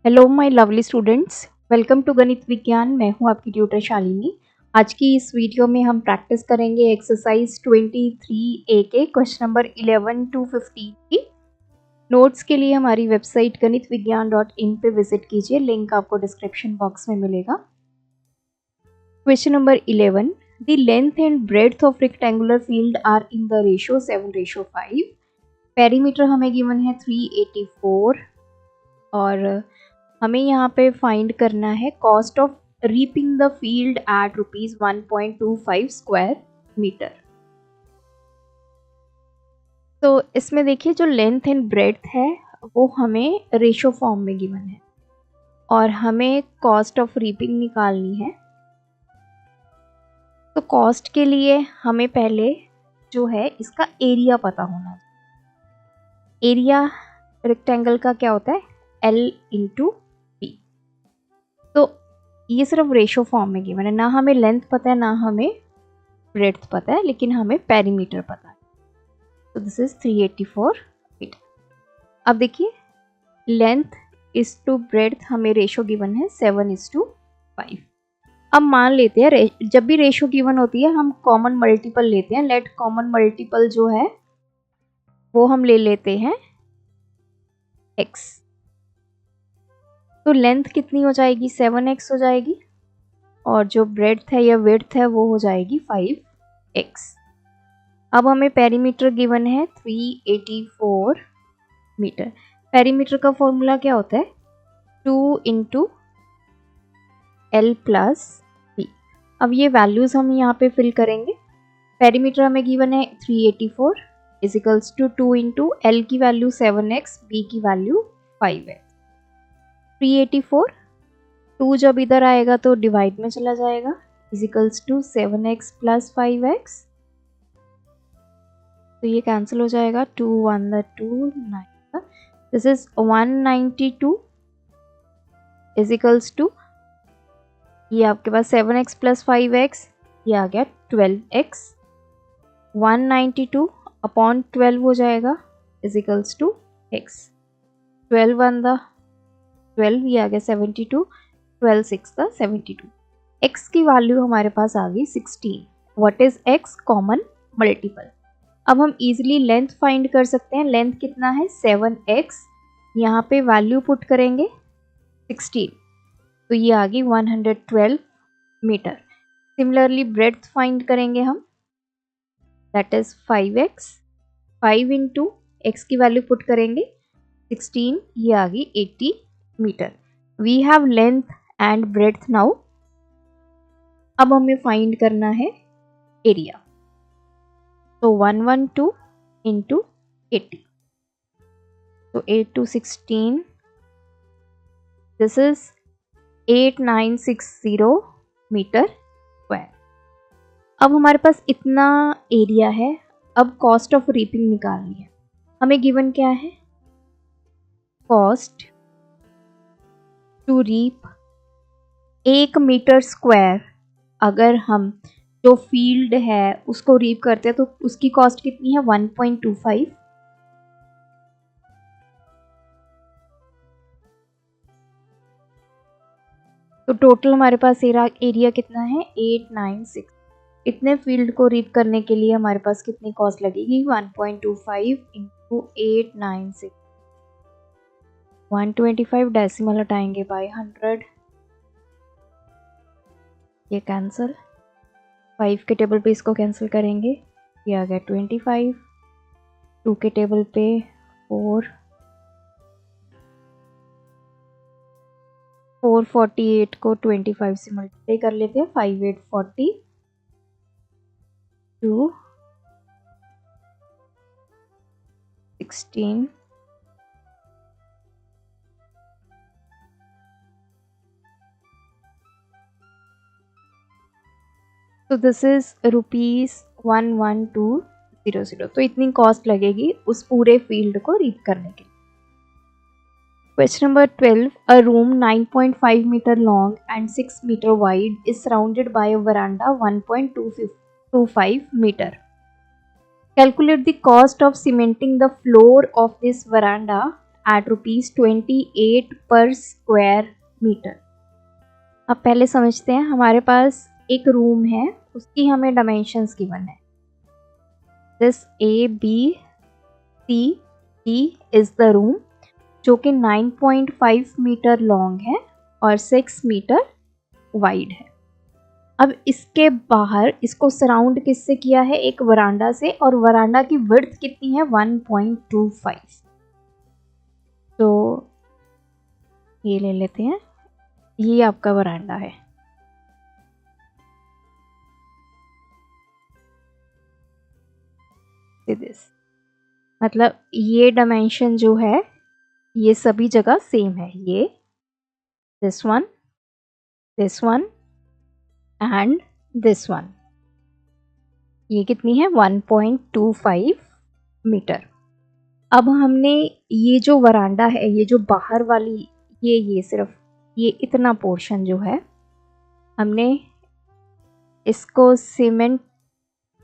Hello my lovely students, welcome to Ganit Vigyan. मैं हूं आपकी ट्यूटर शालिनी। आज की इस वीडियो में हम प्रैक्टिस करेंगे एक्सरसाइज 23A के क्वेश्चन नंबर 11 to 15 की। नोट्स के लिए हमारी वेबसाइट ganitviggyan.in पे विजिट कीजिए, लिंक आपको डिस्क्रिप्शन बॉक्स में मिलेगा। Question number 11, the length and breadth of rectangular field are in the ratio 7:5। Perimeter हमें गिवन है 384 और हमें यहाँ पे फाइंड करना है cost of reaping the field at ₹1.25 square metre. तो इसमें देखिए जो लेंथ एंड ब्रेड्थ है वो हमें रेशो फॉर्म में गिवन है और हमें कॉस्ट ऑफ रीपिंग निकालनी है। तो कॉस्ट के लिए हमें पहले जो है इसका एरिया पता होना चाहिए। एरिया रेक्टेंगल का क्या होता है? L into P. तो ये सिर्फ रेशो फॉर्म में गिवन है, ना हमें लेंथ पता है ना हमें ब्रेड्थ पता है, लेकिन हमें पेरीमीटर पता है। तो दिस इज 384 फीट। अब देखिए लेंथ इज टू ब्रेड्थ हमें रेशो गिवन है 7:5। अब मान लेते हैं जब भी रेशो गिवन होती है हम कॉमन मल्टीपल लेते हैं। लेट कॉमन मल्टीपल जो है वो हम ले लेते हैं x। तो लेंथ कितनी हो जाएगी? 7x हो जाएगी और जो ब्रेड्थ है या विड्थ है वो हो जाएगी 5x। अब हमें पेरीमीटर गिवन है 384 मीटर। पेरीमीटर का फॉर्मूला क्या होता है? 2 इंटू L प्लस B। अब ये वैल्यूज हम यहाँ पे फिल करेंगे। पेरीमीटर हमें गिवन है 384 इजिकल्स टू 2 इंटू L की वैल्यू 7x, B की वैल्यू 5x। 384 2 जब इधर आएगा तो डिवाइड में चला जाएगा, equals to 7x plus 5x। तो ये कैंसिल हो जाएगा, 2 1 2 9। दिस इज 192 इजिकल्स टू ये आपके पास 7x प्लस 5x, ये आ गया 12x। 192 अपॉन 12 हो जाएगा इजिकल्स टू x। 12 1 12, ये आ गया 72। 12 6 72। x की वैल्यू हमारे पास आ गई 16। What is x? Common multiple. अब हम इजीली लेंथ फाइंड कर सकते हैं। लेंथ कितना है? 7x। यहाँ पे वैल्यू पुट करेंगे 16, तो ये आ गई 112 मीटर। सिमिलरली ब्रेड्थ फाइंड करेंगे हम, that is 5x। 5 into x की वैल्यू पुट करेंगे 16, ये आ गई 80 metre. We have length and breadth now. अब हमें फाइंड करना है एरिया। तो 112 इंटू 80, तो 8 to 16, this is 8960 metre square. अब हमारे पास इतना एरिया है। अब कॉस्ट ऑफ रीपिंग निकालनी है। हमें गिवन क्या है? Cost to reap 1 metre square. अगर हम जो फील्ड है उसको रीप करते हैं तो उसकी कॉस्ट कितनी है? 1.25। तो टोटल हमारे पास एरिया कितना है? 896। इतने फील्ड को रीप करने के लिए हमारे पास कितनी कॉस्ट लगेगी? 1.25 इंटू 896। 125 डेसिमल हटाएंगे बाय 100, ये कैंसिल। 5 के टेबल पे इसको कैंसिल करेंगे, ये आ गया 25। 2 के टेबल पे 4, 448 को 25 से मल्टीप्लाई कर लेते हैं। 5 8 40, 2 16, तो दिस इज ₹11200। तो इतनी कॉस्ट लगेगी उस पूरे फील्ड को रीप करने के लिए। Question number 12. A room 9.5 meter long and 6 meter wide is surrounded by a veranda 1.25 meter. Calculate the cost of cementing the floor of this veranda at ₹28 per square metre. अब पहले समझते हैं, हमारे पास एक रूम है, उसकी हमें डायमेंशंस गिवन है। This ABCD is the room, जो कि 9.5 मीटर लॉन्ग है और 6 मीटर वाइड है। अब इसके बाहर इसको सराउंड किससे किया है? एक वरांडा से, और वरांडा की विड्थ कितनी है? 1.25। तो ये ले लेते हैं, ये आपका वरांडा है। दिस मतलब ये डायमेंशन जो है ये सभी जगह सेम है। ये this one and this one, ये कितनी है? 1.25 मीटर। अब हमने ये जो वरांडा है, ये जो बाहर वाली, ये सिर्फ ये इतना पोर्शन जो है, हमने इसको सीमेंट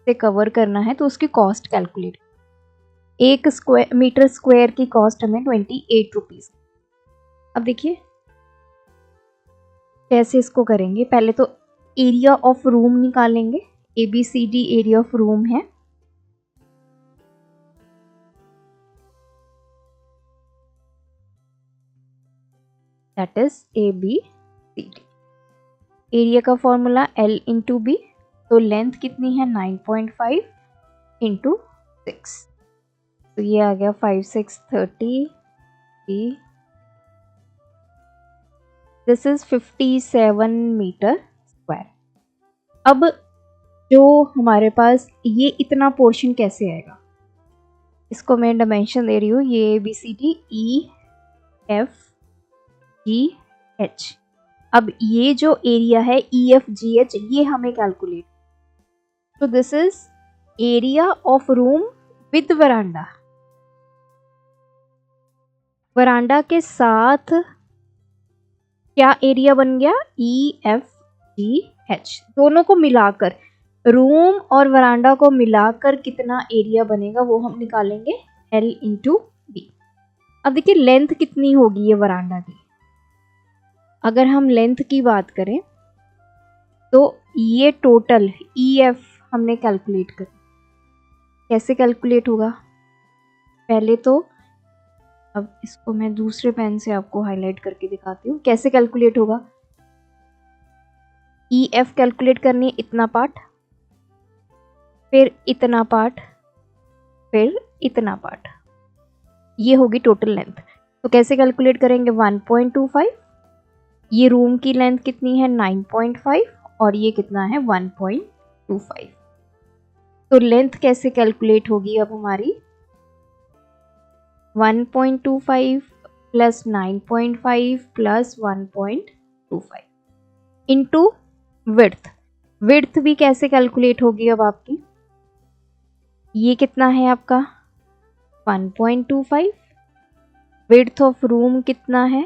से कवर करना है, तो उसकी कॉस्ट कैलकुलेट। 1 मीटर स्क्वायर की कॉस्ट हमें 28 रुपीज़। अब देखिए कैसे इसको करेंगे। पहले तो एरिया ऑफ रूम निकालेंगे। ABCD एरिया ऑफ रूम है, दैट इज ABCD। एरिया का फॉर्मूला L इंटू B, तो लेंथ कितनी है? 9.5 इंटू 6, तो ये आ गया 5 6 30। This is 57 metre square. अब जो हमारे पास ये इतना पोर्शन कैसे आएगा, इसको मैं डायमेंशन दे रही हूँ। ये ABCD EFGH। अब ये जो एरिया है EFGH, ये हमें कैलकुलेट। तो this is area of room with veranda. Veranda के साथ क्या एरिया बन गया? EFGH। दोनों को मिलाकर, रूम और वरांडा को मिलाकर कितना एरिया बनेगा वो हम निकालेंगे, L इंटू B। अब देखिए लेंथ कितनी होगी ये वरांडा की। अगर हम लेंथ की बात करें तो ये टोटल EF हमने कैलकुलेट कर। कैसे कैलकुलेट होगा? पहले तो अब इसको मैं दूसरे पेन से आपको हाईलाइट करके दिखाती हूँ कैसे कैलकुलेट होगा। EF कैलकुलेट करनी है, इतना पार्ट, फिर इतना पार्ट, फिर इतना पार्ट, ये होगी टोटल लेंथ। तो कैसे कैलकुलेट करेंगे? 1.25, ये रूम की लेंथ कितनी है? 9.5, और ये कितना है? 1.25। तो लेंथ कैसे कैलकुलेट होगी अब हमारी? 1.25 plus 9.5 plus 1.25 into width. Width भी कैसे कैलकुलेट होगी अब आपकी? ये कितना है आपका? 1.25। विड्थ ऑफ रूम कितना है?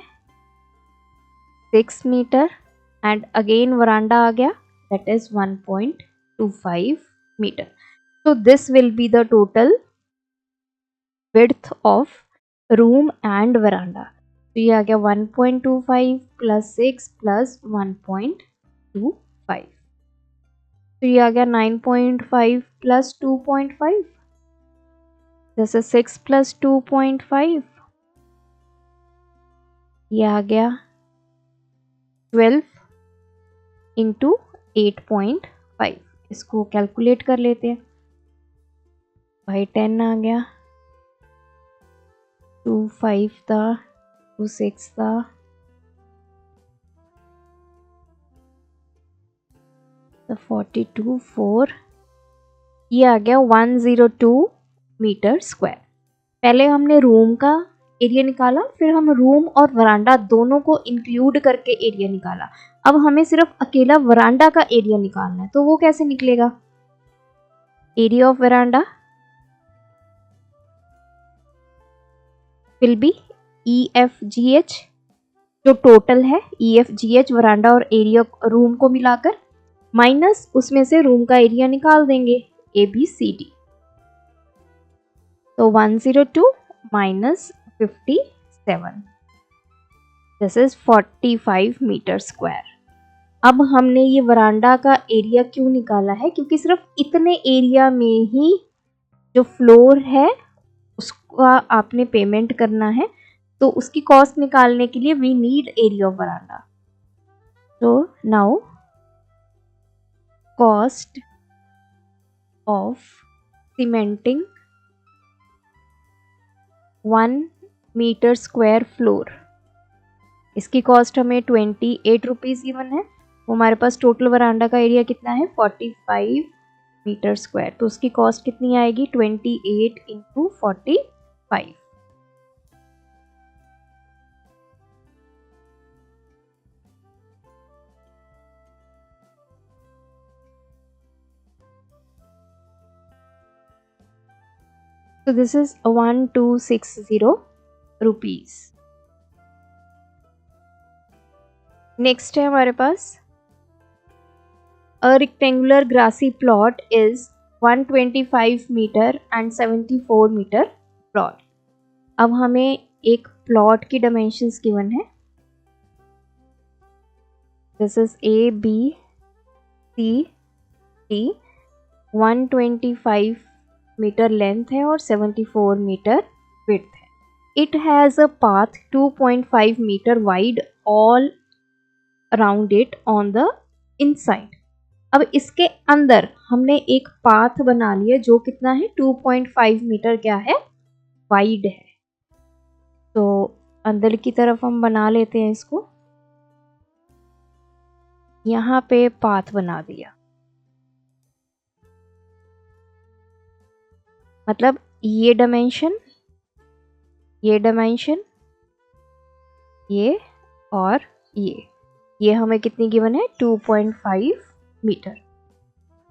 6 मीटर, एंड अगेन वरांडा आ गया, that is 1.25 metre. So this will be the total width of room and veranda. तो ये आ गया 1.25 प्लस 6 प्लस 1.25, तो ये आ गया 9.5 प्लस 2.5, दिस इज 6 प्लस 2.5, ये आ गया 12 इंटू 8.5। इसको कैलकुलेट कर लेते हैं। भाई 10 आ गया, 2 5 था, 2 6 था, तो 42 4, ये आ गया 102 मीटर स्क्वायर। पहले हमने रूम का एरिया निकाला, फिर हम रूम और वरांडा दोनों को इंक्लूड करके एरिया निकाला। अब हमें सिर्फ अकेला वरांडा का एरिया निकालना है, तो वो कैसे निकलेगा? Area of veranda will be EFGH, जो टोटल है EFGH वरांडा और एरिया रूम को मिलाकर, माइनस उसमें से रूम का एरिया निकाल देंगे ABCD। तो 102 minus 57 7, this is 45 metre square. अब हमने ये वरांडा का एरिया क्यों निकाला है, क्योंकि सिर्फ इतने एरिया में ही जो फ्लोर है उसका आपने पेमेंट करना है, तो उसकी कॉस्ट निकालने के लिए we need area of veranda. तो now cost of cementing 1 metre square floor, इसकी कॉस्ट हमें 28 रुपीज़ गिवन है। हमारे पास टोटल वरांडा का एरिया कितना है 45 मीटर स्क्वायर, तो उसकी कॉस्ट कितनी आएगी 28 into 45। So this is 1260 rupees। Next है हमारे पास a rectangular grassy plot is 125 metre and 74 metre broad. अब हमें एक प्लॉट की डायमेंशंस गिवन है, this is A B C D, 125 metre length है और 74 मीटर विड्थ है। It has a path 2.5 metre wide all around it on the inside. अब इसके अंदर हमने एक पाथ बना लिया जो कितना है 2.5 मीटर क्या है वाइड है। तो अंदर की तरफ हम बना लेते हैं इसको, यहाँ पे पाथ बना दिया, मतलब ये डायमेंशन, ये डायमेंशन, ये और ये हमें कितनी गिवन है 2.5 metre.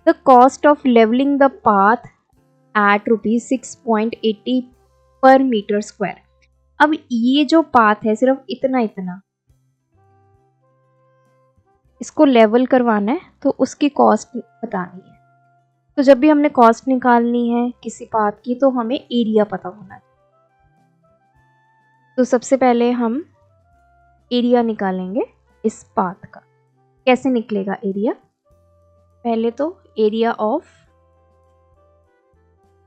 The cost of levelling the path at ₹6.80 per metre square. अब ये जो पाथ है सिर्फ इतना इसको लेवल करवाना है, तो उसकी कॉस्ट बतानी है। तो जब भी हमने कॉस्ट निकालनी है किसी पाथ की तो हमें एरिया पता होना है। तो सबसे पहले हम एरिया निकालेंगे इस पाथ का। कैसे निकलेगा एरिया, पहले तो एरिया ऑफ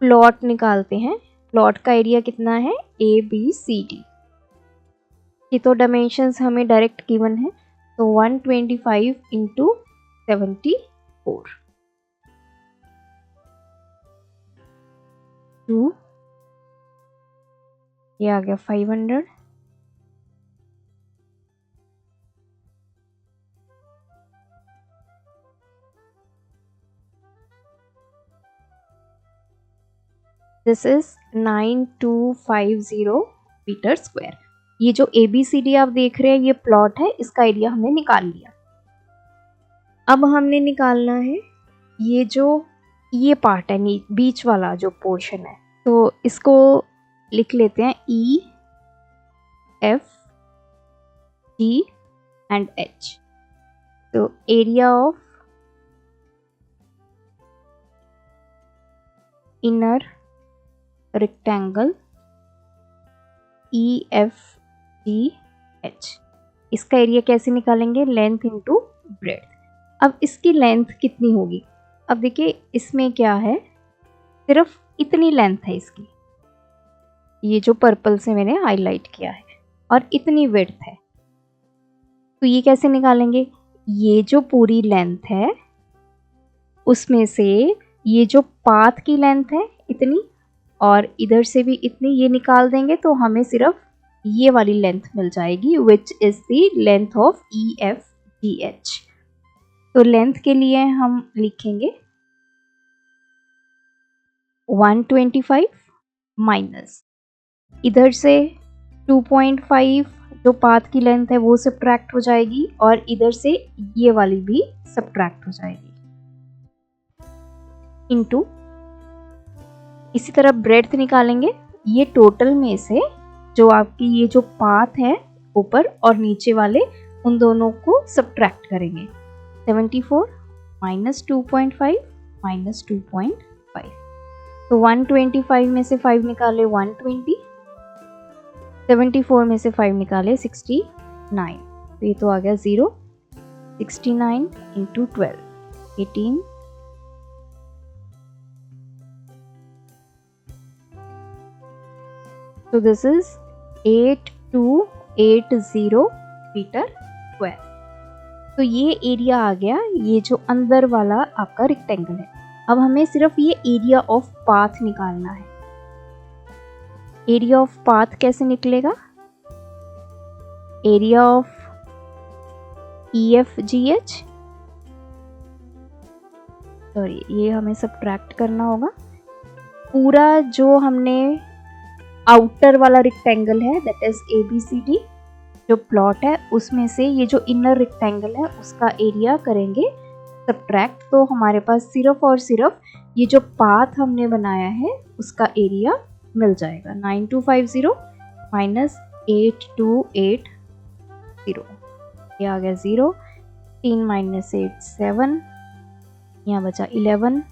प्लॉट निकालते हैं। प्लॉट का एरिया कितना है ए बी सी डी, ये तो डायमेंशंस हमें डायरेक्ट गिवन है, तो 125 इंटू 74 2, ये आ गया 500, दिस इज 9250 मीटर स्क्वायर। ये जो ABCD आप देख रहे हैं ये प्लॉट है, इसका एरिया हमने निकाल लिया। अब हमने निकालना है ये जो ये पार्ट है बीच वाला जो पोर्शन है, तो इसको लिख लेते हैं E F G and H। तो area of inner rectangle EFGH, इसका एरिया कैसे निकालेंगे लेंथ इंटू ब्रेड्थ। अब इसकी लेंथ कितनी होगी, अब देखिए इसमें क्या है सिर्फ इतनी लेंथ है इसकी, ये जो पर्पल से मैंने हाईलाइट किया है, और इतनी विड्थ है। तो ये कैसे निकालेंगे, ये जो पूरी लेंथ है उसमें से ये जो पाथ की लेंथ है इतनी और इधर से भी इतनी, ये निकाल देंगे तो हमें सिर्फ ये वाली लेंथ मिल जाएगी which is the length of EFGH। तो लेंथ के लिए हम लिखेंगे 125 माइनस इधर से 2.5 जो पाथ की लेंथ है वो सब्ट्रैक्ट हो जाएगी और इधर से ये वाली भी सब्ट्रैक्ट हो जाएगी, इनटू इसी तरह ब्रेड्थ निकालेंगे। ये टोटल में से जो आपकी ये जो पाथ है ऊपर और नीचे वाले उन दोनों को सब्ट्रैक्ट करेंगे। 74 माइनस 2.5 माइनस 2.5, तो 125 में से 5 निकाले 120, 74 में से 5 निकाले 69, तो ये तो आ गया 0। 69 इंटू 12 18, तो दिस इज 8280 मीटर स्क्वायर। तो ये एरिया आ गया, ये जो अंदर वाला आपका रेक्टेंगल है। अब हमें सिर्फ ये एरिया ऑफ पाथ निकालना है। एरिया ऑफ पाथ कैसे निकलेगा? एरिया ऑफ EFGH, सॉरी ये हमें सब्ट्रैक्ट करना होगा। पूरा जो हमने आउटर वाला रेक्टेंगल है दैट इज ABCD जो प्लॉट है, उसमें से ये जो इनर रेक्टेंगल है उसका एरिया करेंगे सब्ट्रैक्ट। तो हमारे पास सिर्फ और सिर्फ ये जो पाथ हमने बनाया है उसका एरिया मिल जाएगा। 9250 माइनस 8280, ये आ गया 0। 3 माइनस 8 7, यहाँ बचा 11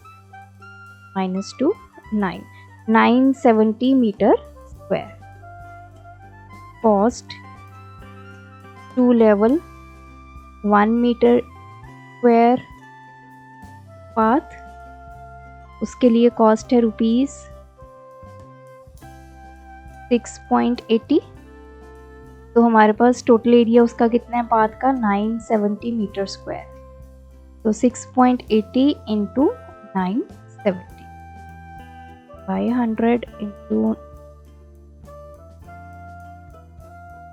minus 2 9, 970 metre square. Cost 2 level 1 metre square path, उसके लिए कॉस्ट है ₹6.80। तो हमारे पास टोटल एरिया उसका कितना है पाथ का? 970 मीटर स्क्वायर। तो 6.80 इंटू 970, 500 इंटू,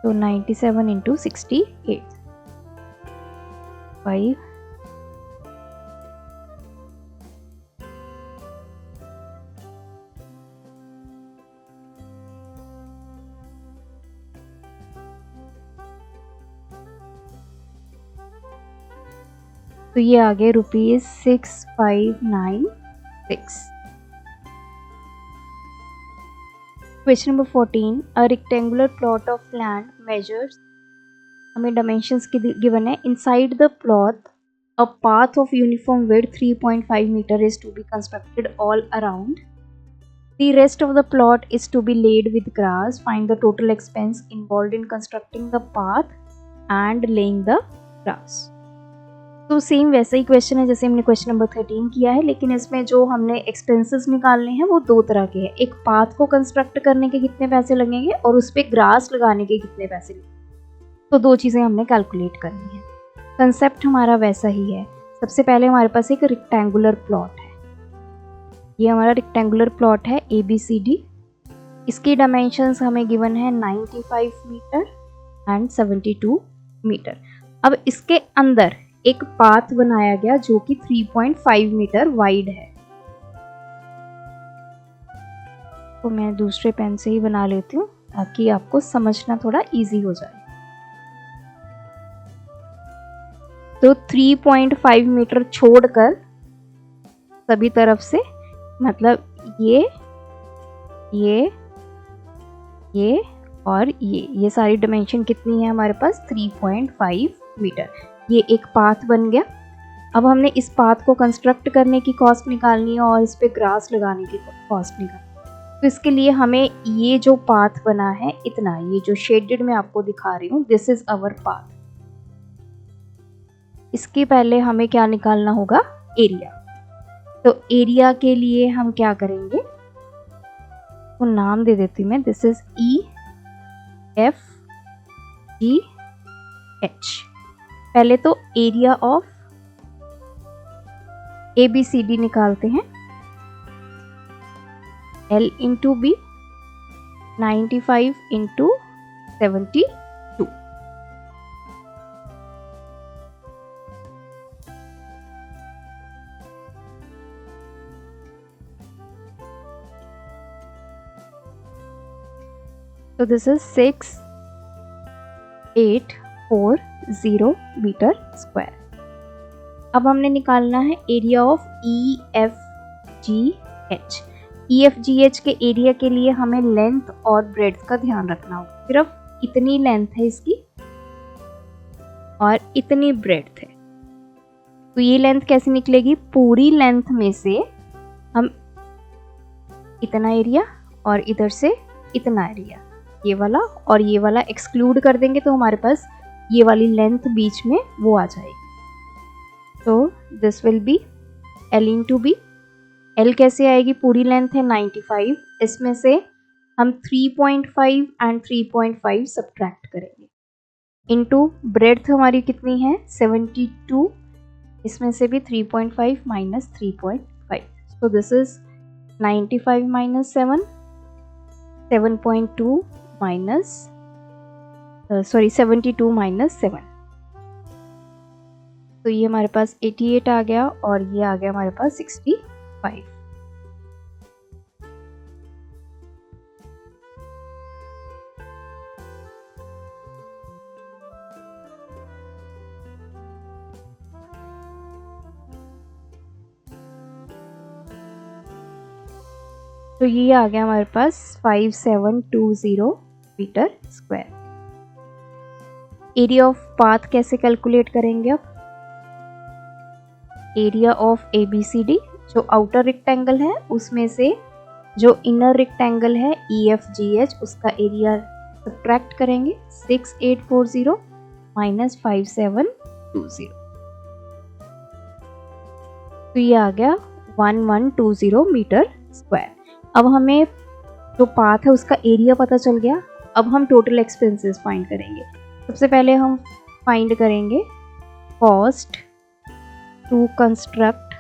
तो 97 इंटू 68, 5। तो ये आ गए ₹6596। Question number 14, a rectangular plot of land measures, हमें डायमेंशंस की गिवन है। Inside the plot a path of uniform width 3.5 metre is to be constructed all around. The rest of the plot is to be laid with grass. Find the total expense involved in constructing the path and laying the grass. तो same वैसा ही question है जैसे हमने question number 13 किया है, लेकिन इसमें जो हमने एक्सपेंसेस निकालने हैं वो दो तरह के हैं। एक पाथ को कंस्ट्रक्ट करने के कितने पैसे लगेंगे और उस पर ग्रास लगाने के कितने पैसे लगेंगे। तो दो चीज़ें हमने कैलकुलेट करनी है। कंसेप्ट हमारा वैसा ही है। सबसे पहले हमारे पास एक रेक्टेंगुलर प्लॉट है। ये हमारा रेक्टेंगुलर प्लॉट है ABCD। इसकी डायमेंशंस हमें गिवन है 95 मीटर एंड 72 मीटर। अब इसके अंदर एक पाथ बनाया गया जो कि 3.5 मीटर वाइड है। तो मैं दूसरे पेन से ही बना लेती हूँ ताकि आपको समझना थोड़ा इजी हो जाए। तो 3.5 मीटर छोड़कर सभी तरफ से, मतलब ये और ये सारी डायमेंशन कितनी है हमारे पास? 3.5 मीटर। ये एक पाथ बन गया। अब हमने इस पाथ को कंस्ट्रक्ट करने की कॉस्ट निकालनी है और इस पे ग्रास लगाने की कॉस्ट निकालनी है। तो इसके लिए हमें ये जो पाथ बना है इतना, ये जो शेडेड में आपको दिखा रही हूँ, दिस इज आवर पाथ। इसके पहले हमें क्या निकालना होगा? एरिया। तो एरिया के लिए हम क्या करेंगे, तो नाम दे देती हूँ मैं, दिस इज EFGH। पहले तो एरिया ऑफ ABCD निकालते हैं। L into B, 95 into 72। तो दिस इज 6840 मीटर स्क्वायर। अब हमने निकालना है एरिया ऑफ EFGH। EFGH के एरिया के लिए हमें लेंथ और ब्रेड्थ का ध्यान रखना होगा। सिर्फ इतनी लेंथ है इसकी और इतनी ब्रेड्थ है। तो ये लेंथ कैसे निकलेगी? पूरी लेंथ में से हम इतना एरिया और इधर से इतना एरिया, ये वाला और ये वाला एक्सक्लूड कर देंगे तो हमारे पास ये वाली लेंथ बीच में वो आ जाएगी। तो this will be L into B. L कैसे आएगी, पूरी लेंथ है 95, इसमें से हम 3.5 एंड 3.5 सब्ट्रैक्ट करेंगे, इनटू ब्रेड्थ हमारी कितनी है 72, इसमें से भी 3.5 minus 3.5, so this is 95 minus 7, 7.2 minus 72 minus 7, तो ये हमारे पास 88 आ गया और ये आ गया हमारे पास 65। तो ये आ गया हमारे पास 5720 metre square. Area of path कैसे कैलकुलेट करेंगे अब, एरिया ऑफ ABCD, जो आउटर रेक्टेंगल है उसमें से जो इनर रेक्टेंगल है EFGH उसका एरिया सब्ट्रैक्ट करेंगे, 6840 माइनस 5720, तो ये आ गया 1120 मीटर स्क्वायर। अब हमें जो पाथ है उसका एरिया पता चल गया, अब हम टोटल एक्सपेंसेस फाइंड करेंगे। सबसे पहले हम फाइंड करेंगे cost to construct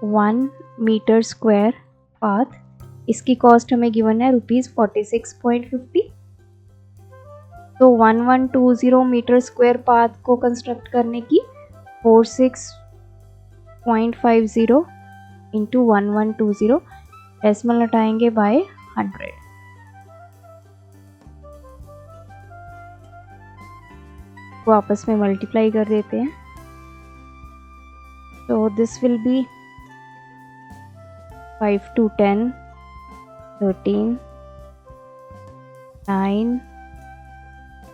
1 metre square path, इसकी कॉस्ट हमें गिवन है ₹46.50। तो 1120 मीटर स्क्वायर पाथ को कंस्ट्रक्ट करने की 46.50 इंटू 1120 डेसिमल हटाएंगे बाय 100, को आपस में मल्टीप्लाई कर देते हैं, तो दिस विल बी 5 to 10 13 9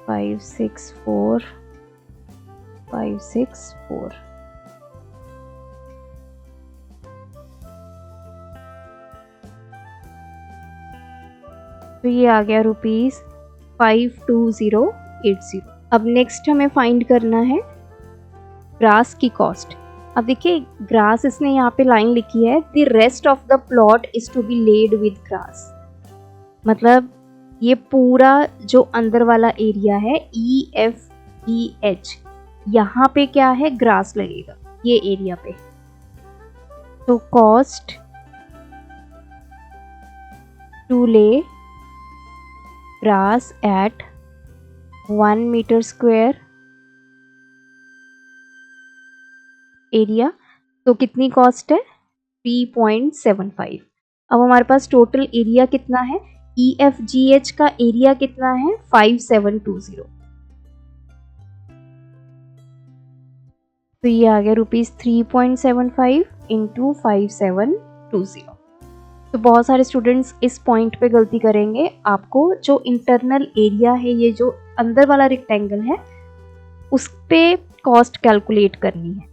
5 6 4 5 6 4, तो ये आ गया ₹52080। अब नेक्स्ट हमें फाइंड करना है ग्रास की कॉस्ट। अब देखिए ग्रास इसने यहाँ पे लाइन लिखी है, the rest of the plot is to be laid with grass, मतलब ये पूरा जो अंदर वाला एरिया है EFGH, यहाँ पे क्या है ग्रास लगेगा ये एरिया पे, तो cost to lay grass at 1 metre square area, तो कितनी कॉस्ट है 3.75। अब हमारे पास टोटल एरिया कितना है, EFGH का एरिया कितना है 5720, तो ये आ गया ₹3.75 इंटू 5720। तो बहुत सारे स्टूडेंट्स इस पॉइंट पे गलती करेंगे, आपको जो इंटरनल एरिया है ये जो अंदर वाला रेक्टेंगल है उस पे कॉस्ट कैलकुलेट करनी है,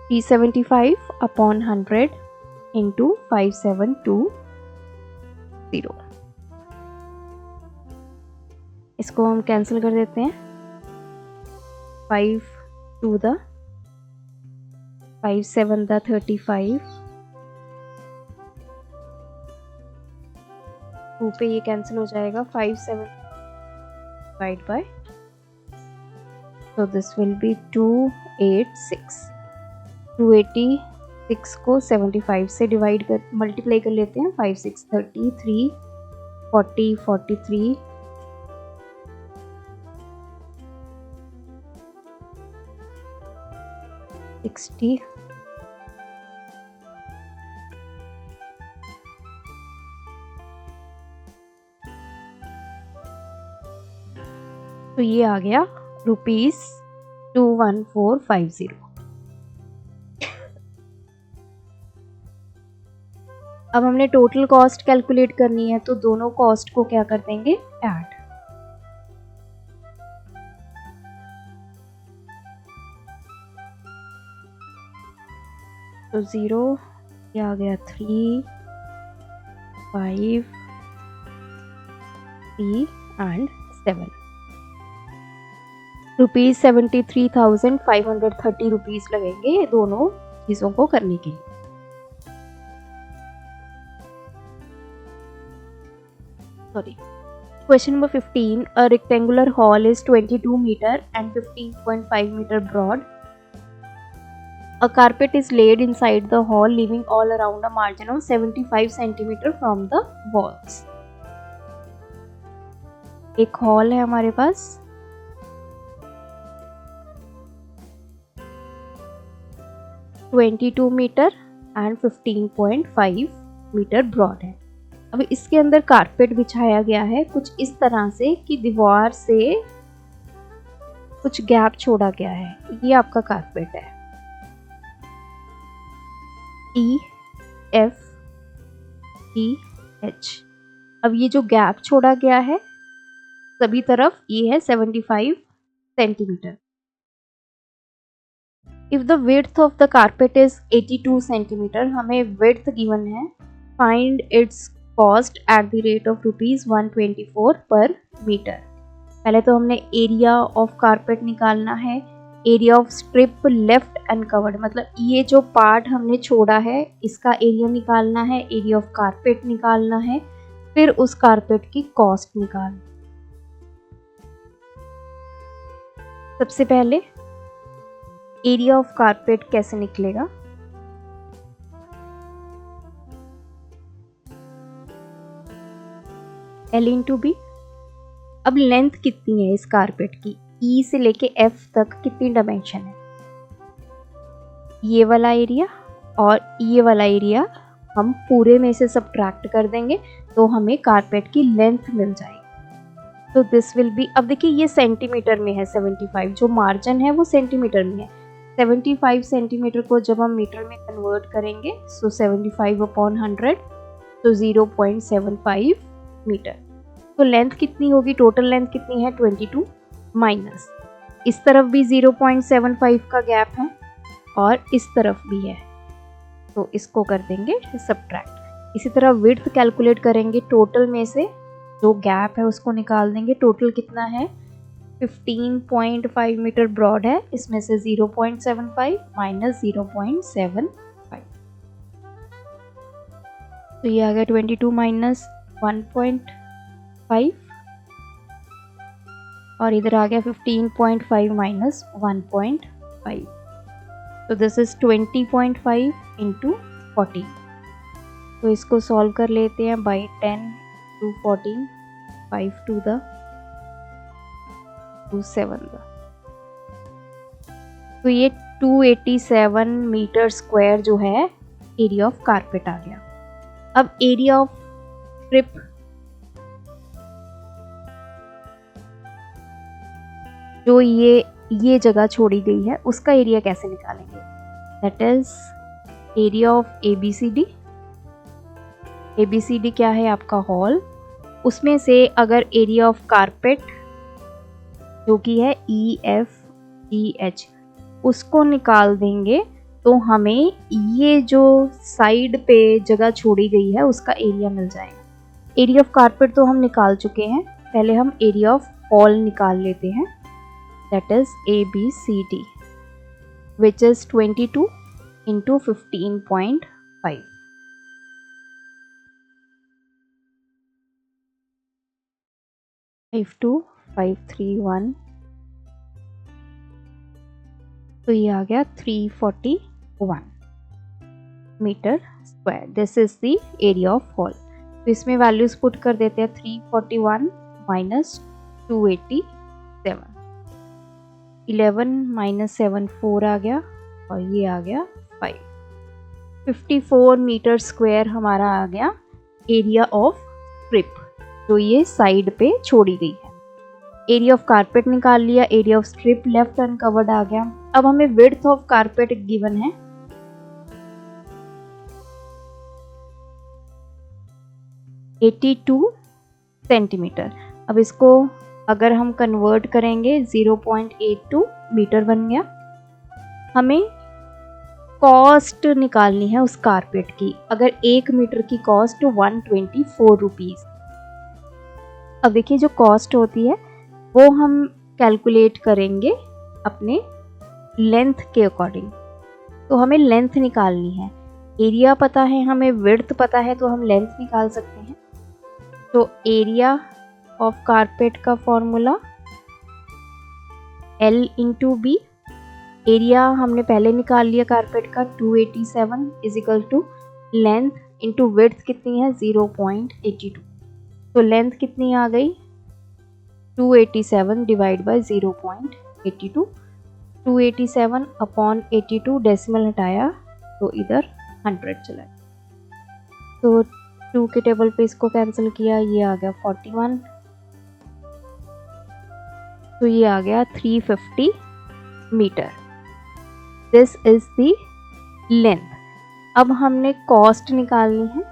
375 अपॉन 100 इंटू 5720, इसको हम कैंसिल कर देते हैं, 5 2 द 5 7 द 35, 2 पे ये कैंसिल हो जाएगा, 5 7 divide by, so this will be 286, 286 को 75 से डिवाइड कर मल्टीप्लाई कर लेते हैं, 5 6 30 3 40 43 60, तो ये आ गया ₹21450। अब हमने टोटल कॉस्ट कैलकुलेट करनी है, तो दोनों कॉस्ट को क्या कर देंगे ऐड, तो 0 ये आ गया 3 5, 3 and 7. ₹73,530 रुपीज़ लगेंगे ये दोनों चीज़ों को करने के लिए। Sorry. Question number 15. A rectangular hall is 22 meter and 15.5 meter broad. A carpet is laid inside the hall, leaving all around a margin of 75 centimeter from the walls. एक हॉल है हमारे पास, (22 मीटर एंड 15.5 मीटर ब्रॉड है। अब इसके अंदर carpet बिछाया गया है कुछ इस तरह से कि दीवार से कुछ गैप छोड़ा गया है। ये आपका कारपेट है। E, F, G, H। अब ये जो गैप छोड़ा गया है सभी तरफ ये है 75 centimetre. If the width of the carpet is 82 centimetre, हमें विड्थ गिवन है। Find its cost at the rate of ₹124 पर मीटर। पहले तो हमने एरिया ऑफ कारपेट निकालना है, area of strip left uncovered, मतलब ये जो पार्ट हमने छोड़ा है इसका एरिया निकालना है, एरिया ऑफ कारपेट निकालना है, फिर उस कारपेट की कॉस्ट निकालना। सबसे पहले एरिया ऑफ कारपेट कैसे निकलेगा? L into B. अब लेंथ कितनी है इस कारपेट की? E से लेके F तक कितनी डायमेंशन है? ये वाला एरिया और ये वाला एरिया हम पूरे में से सब्ट्रैक्ट कर देंगे तो हमें कारपेट की लेंथ मिल जाएगी। तो दिस विल बी, अब देखिए ये सेंटीमीटर में है 75, जो मार्जिन है वो सेंटीमीटर में है। 75 सेंटीमीटर को जब हम मीटर में कन्वर्ट करेंगे सो 75/100 तो 0.75 मीटर। तो लेंथ कितनी होगी? टोटल लेंथ कितनी है? 22 माइनस इस तरफ भी 0.75 का गैप है और इस तरफ भी है, तो इसको कर देंगे सब्ट्रैक्ट। इसी तरह विड्थ कैलकुलेट करेंगे, टोटल में से जो गैप है उसको निकाल देंगे। टोटल कितना है? 15.5 मीटर ब्रॉड है, इसमें से 0.75 माइनस 0.75, तो ये आ गया 22 माइनस 1.5 और इधर आ गया 15.5 माइनस 1.5, तो दिस इज 20.5 इंटू 14। तो इसको सॉल्व कर लेते हैं by 10 to 14, 5 to the 7 the, तो ये 287 मीटर स्क्वायर जो है एरिया ऑफ कारपेट आ गया। अब एरिया ऑफ स्ट्रिप, जो ये जगह छोड़ी गई है उसका एरिया कैसे निकालेंगे? That is area of ABCD। ABCD क्या है? आपका हॉल। उसमें से अगर एरिया ऑफ कारपेट जो कि है EFGH उसको निकाल देंगे तो हमें ये जो साइड पे जगह छोड़ी गई है उसका एरिया मिल जाएगा। एरिया ऑफ कारपेट तो हम निकाल चुके हैं, पहले हम एरिया ऑफ हॉल निकाल लेते हैं। That is ABCD, which is 22 into 15.5. Five two 531, तो ये आ गया 341 metre square. This is the area of hall. तो इसमें वैल्यूज पुट कर देते हैं, 341 माइनस 287, 11 माइनस 7 4 आ गया और ये आ गया 5। 54 मीटर स्क्वायर हमारा आ गया एरिया ऑफ स्ट्रिप जो ये साइड पे छोड़ी गई है। एरिया ऑफ कारपेट निकाल लिया, area of strip left uncovered आ गया। अब हमें विड्थ ऑफ कारपेट गिवन है, (82 सेंटीमीटर। अब इसको अगर हम कन्वर्ट करेंगे 0.82 मीटर बन गया। हमें कॉस्ट निकालनी है उस कारपेट की। अगर 1 मीटर की कॉस्ट 124 रुपीज़। अब देखिए जो कॉस्ट होती है वो हम कैलकुलेट करेंगे अपने लेंथ के अकॉर्डिंग। तो हमें लेंथ निकालनी है, एरिया पता है हमें, विड्थ पता है, तो हम लेंथ निकाल सकते हैं। तो एरिया ऑफ कारपेट का formula L into B. Area हमने पहले निकाल लिया कारपेट का 287 is equal to length into width कितनी है 0.82। तो लेंथ कितनी आ गई 287 डिवाइड बाय 0.82। 287 अपॉन 82 डेसिमल हटाया तो इधर 100 चला। तो 2 के टेबल पे इसको कैंसिल किया, ये आ गया 41। तो ये आ गया 350 metre. This is the length. अब हमने कॉस्ट निकालनी है।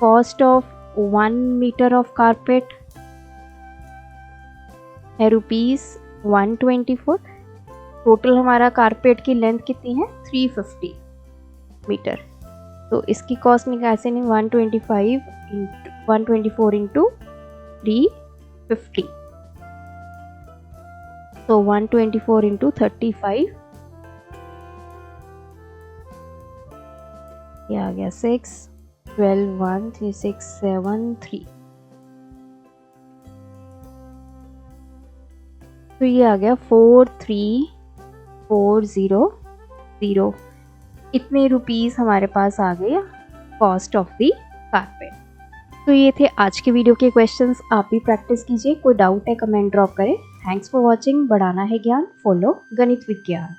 Cost of 1 metre of carpet है ₹124। टोटल हमारा कारपेट की लेंथ कितनी है 350 मीटर। तो इसकी कॉस्ट निकालने नहीं 124 इंटू 350। तो 124 इंटू 35 ये आ गया 6 12 1 3 6 7 3। तो ये आ गया 43400। इतने रुपीस हमारे पास आ गया कॉस्ट ऑफ द कारपेट। तो ये थे आज के वीडियो के क्वेश्चंस। आप भी प्रैक्टिस कीजिए। कोई डाउट है कमेंट ड्रॉप करें। Thanks for watching. बढ़ाना है ज्ञान, फॉलो गणित विज्ञान।